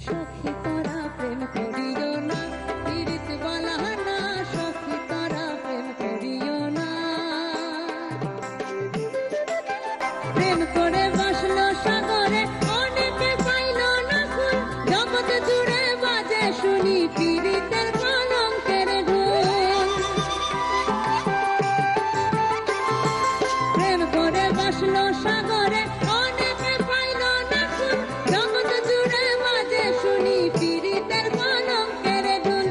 সখী তোরা প্রেম করিও না, পীড়িত বালাহানা, সখী তোরা প্রেম করিও না। প্রেম করে বাসলো সাগরে, অনেকে পাইল না ফুল, জগৎ জুড়ে বাজে শুনি পীড়িতের কলঙ্কের ঢোল। প্রেম করে বাসলো সাগরে, অনেকে পাইল না ফুল, জগৎ জুড়ে বাজে শুনি পীড়িতের কলঙ্কের ঢোল।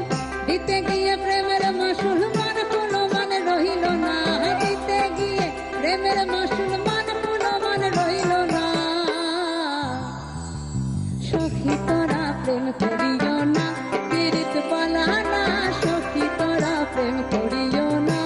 দিতে গিয়ে প্রেমের মাসুল মান কোনো মান রহিল না, দিতে গিয়ে প্রেমের মাসুল মান কোনো মান রহিল না। সখী তোরা প্রেম করিও না, পীড়িত বালাহানা, সখী তোরা প্রেম করিও না।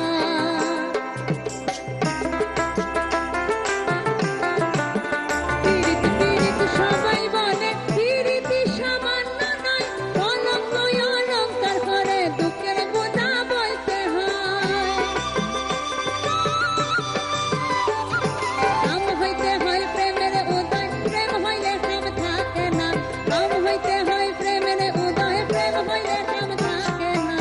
পীড়িত পীড়িত সবাই বলে, পীড়িতি সামান্য নয়, কলঙ্ক অলঙ্কার করে দুঃখের বোঝা বইতে হয়। কাম হইতে হয় প্রেমের উদয়, প্রেম হইলে কাম থাকে না। কাম হইতে হয় প্রেমের উদয়, প্রেম হইলে কাম থাকে না।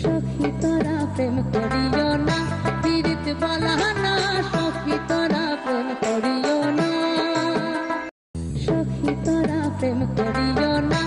সখী তোরা প্রেম করিও না, পীড়িত বালাহানা, সখী তোরা প্রেম করিও না। সখী তোরা প্রেম করিও না,